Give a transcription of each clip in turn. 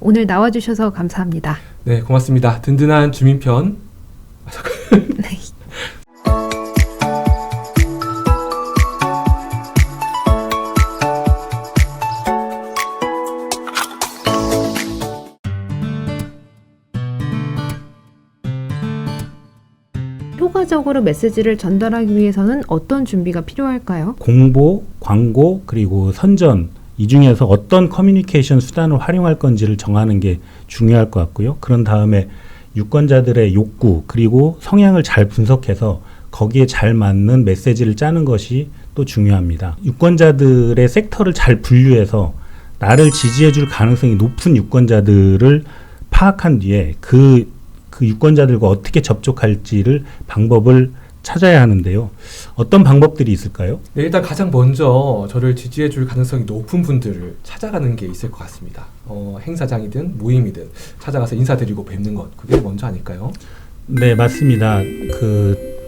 오늘 나와주셔서 감사합니다. 네, 고맙습니다. 든든한 주민편. 네. 효과적으로 메시지를 전달하기 위해서는 어떤 준비가 필요할까요? 공보, 광고, 그리고 선전, 이 중에서 어떤 커뮤니케이션 수단을 활용할 건지를 정하는 게 중요할 것 같고요. 그런 다음에 유권자들의 욕구 그리고 성향을 잘 분석해서 거기에 잘 맞는 메시지를 짜는 것이 또 중요합니다. 유권자들의 섹터를 잘 분류해서 나를 지지해 줄 가능성이 높은 유권자들을 파악한 뒤에 그 유권자들과 어떻게 접촉할지를 방법을 찾아야 하는데요. 어떤 방법들이 있을까요? 네, 일단 가장 먼저 저를 지지해 줄 가능성이 높은 분들을 찾아가는 게 있을 것 같습니다. 행사장이든 모임이든 찾아가서 인사드리고 뵙는 것, 그게 먼저 아닐까요? 네, 맞습니다.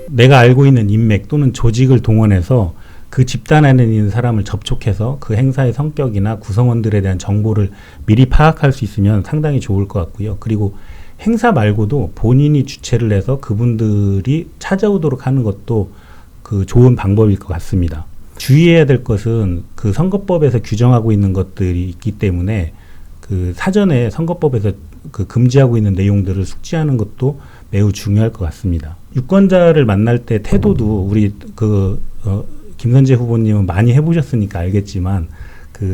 내가 알고 있는 인맥 또는 조직을 동원해서 그 집단 안에 있는 사람을 접촉해서 그 행사의 성격이나 구성원들에 대한 정보를 미리 파악할 수 있으면 상당히 좋을 것 같고요. 그리고 행사 말고도 본인이 주최를 해서 그분들이 찾아오도록 하는 것도 그 좋은 방법일 것 같습니다. 주의해야 될 것은 그 선거법에서 규정하고 있는 것들이 있기 때문에 그 사전에 선거법에서 그 금지하고 있는 내용들을 숙지하는 것도 매우 중요할 것 같습니다. 유권자를 만날 때 태도도 우리 김선재 후보님은 많이 해보셨으니까 알겠지만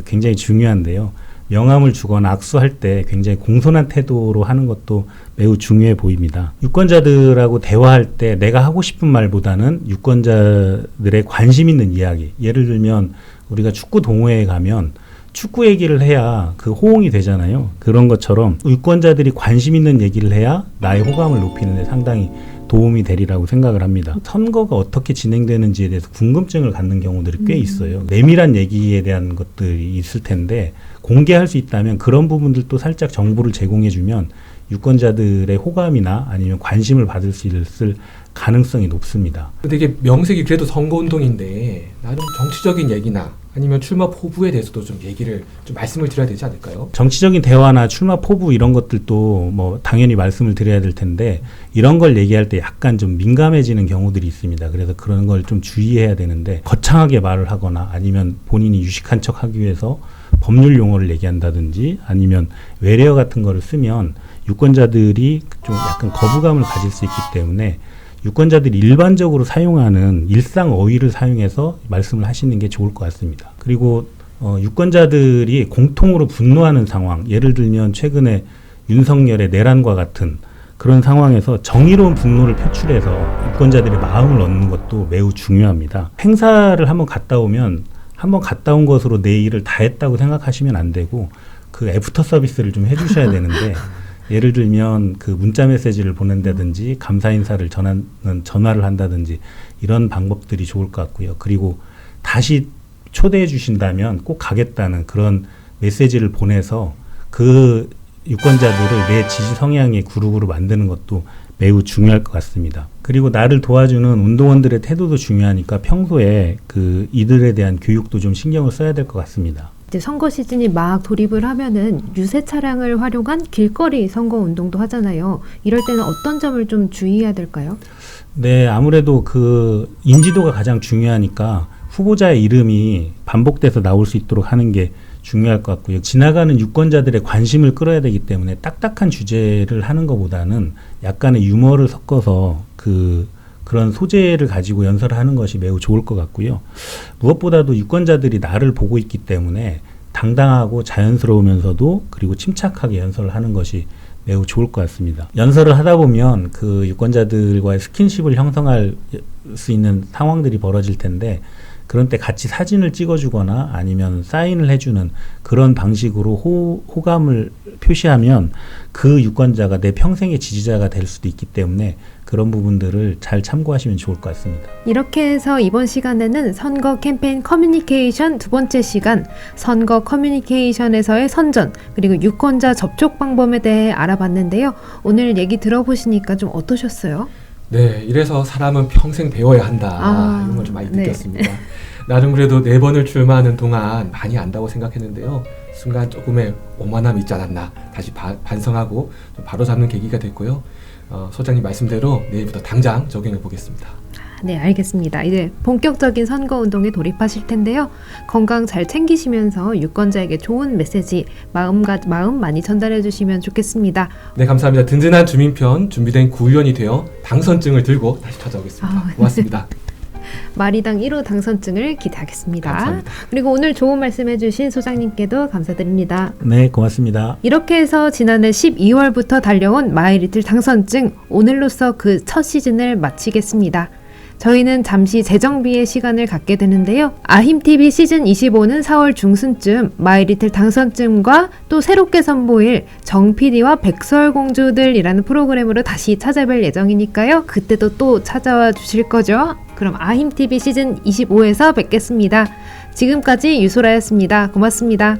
굉장히 중요한데요. 명함을 주거나 악수할 때 굉장히 공손한 태도로 하는 것도 매우 중요해 보입니다. 유권자들하고 대화할 때 내가 하고 싶은 말보다는 유권자들의 관심 있는 이야기, 예를 들면 우리가 축구 동호회에 가면 축구 얘기를 해야 그 호응이 되잖아요. 그런 것처럼 유권자들이 관심 있는 얘기를 해야 나의 호감을 높이는 데 상당히 도움이 되리라고 생각을 합니다. 선거가 어떻게 진행되는지에 대해서 궁금증을 갖는 경우들이 꽤 있어요. 내밀한 얘기에 대한 것들이 있을 텐데 공개할 수 있다면 그런 부분들도 살짝 정보를 제공해주면 유권자들의 호감이나 아니면 관심을 받을 수 있을 가능성이 높습니다. 근데 이게 명색이 그래도 선거운동인데 나름 정치적인 얘기나 아니면 출마 포부에 대해서도 좀 말씀을 드려야 되지 않을까요? 정치적인 대화나 출마 포부 이런 것들도 뭐 당연히 말씀을 드려야 될 텐데 이런 걸 얘기할 때 약간 좀 민감해지는 경우들이 있습니다. 그래서 그런 걸 좀 주의해야 되는데 거창하게 말을 하거나 아니면 본인이 유식한 척 하기 위해서 법률 용어를 얘기한다든지 아니면 외래어 같은 거를 쓰면 유권자들이 좀 약간 거부감을 가질 수 있기 때문에 유권자들이 일반적으로 사용하는 일상 어휘를 사용해서 말씀을 하시는 게 좋을 것 같습니다. 그리고 유권자들이 공통으로 분노하는 상황, 예를 들면 최근에 윤석열의 내란과 같은 그런 상황에서 정의로운 분노를 표출해서 유권자들의 마음을 얻는 것도 매우 중요합니다. 행사를 한번 갔다 오면 한번 갔다 온 것으로 내 일을 다 했다고 생각하시면 안 되고 그 애프터 서비스를 좀 해주셔야 되는데 예를 들면 그 문자 메시지를 보낸다든지 감사 인사를 전화를 한다든지 이런 방법들이 좋을 것 같고요. 그리고 다시 초대해 주신다면 꼭 가겠다는 그런 메시지를 보내서 그 유권자들을 내 지지 성향의 그룹으로 만드는 것도 매우 중요할 것 같습니다. 그리고 나를 도와주는 운동원들의 태도도 중요하니까 평소에 이들에 대한 교육도 좀 신경을 써야 될 것 같습니다. 이제 선거 시즌이 막 돌입을 하면은 유세 차량을 활용한 길거리 선거 운동도 하잖아요. 이럴 때는 어떤 점을 좀 주의해야 될까요? 네, 아무래도 인지도가 가장 중요하니까 후보자의 이름이 반복돼서 나올 수 있도록 하는 게 중요할 것 같고요. 지나가는 유권자들의 관심을 끌어야 되기 때문에 딱딱한 주제를 하는 것보다는 약간의 유머를 섞어서 그런 소재를 가지고 연설을 하는 것이 매우 좋을 것 같고요. 무엇보다도 유권자들이 나를 보고 있기 때문에 당당하고 자연스러우면서도 그리고 침착하게 연설을 하는 것이 매우 좋을 것 같습니다. 연설을 하다 보면 그 유권자들과의 스킨십을 형성할 수 있는 상황들이 벌어질 텐데 그런 때 같이 사진을 찍어주거나 아니면 사인을 해주는 그런 방식으로 호감을 표시하면 그 유권자가 내 평생의 지지자가 될 수도 있기 때문에 그런 부분들을 잘 참고하시면 좋을 것 같습니다. 이렇게 해서 이번 시간에는 선거 캠페인 커뮤니케이션 두 번째 시간, 선거 커뮤니케이션에서의 선전, 그리고 유권자 접촉 방법에 대해 알아봤는데요. 오늘 얘기 들어보시니까 좀 어떠셨어요? 네, 이래서 사람은 평생 배워야 한다. 이런 걸 좀 많이 느꼈습니다. 나름 그래도 4번을 출마하는 동안 많이 안다고 생각했는데요. 순간 조금의 오만함이 있지 않았나 다시 반성하고 좀 바로잡는 계기가 됐고요. 소장님 말씀대로 내일부터 당장 적용해 보겠습니다. 네, 알겠습니다. 이제 본격적인 선거운동에 돌입하실 텐데요. 건강 잘 챙기시면서 유권자에게 좋은 메시지, 마음 많이 전달해 주시면 좋겠습니다. 네, 감사합니다. 든든한 주민편 준비된 구의원이 되어 당선증을 들고 다시 찾아오겠습니다. 고맙습니다. 마리당 1호 당선증을 기대하겠습니다. 감사합니다. 그리고 오늘 좋은 말씀해 주신 소장님께도 감사드립니다. 네, 고맙습니다. 이렇게 해서 지난해 12월부터 달려온 마이리틀 당선증, 오늘로써 그 첫 시즌을 마치겠습니다. 저희는 잠시 재정비의 시간을 갖게 되는데요. 아힘TV 시즌 25는 4월 중순쯤 마이리틀 당선증과 또 새롭게 선보일 정PD와 백설공주들이라는 프로그램으로 다시 찾아뵐 예정이니까요. 그때도 또 찾아와 주실 거죠? 그럼 아힘TV 시즌 25에서 뵙겠습니다. 지금까지 유소라였습니다. 고맙습니다.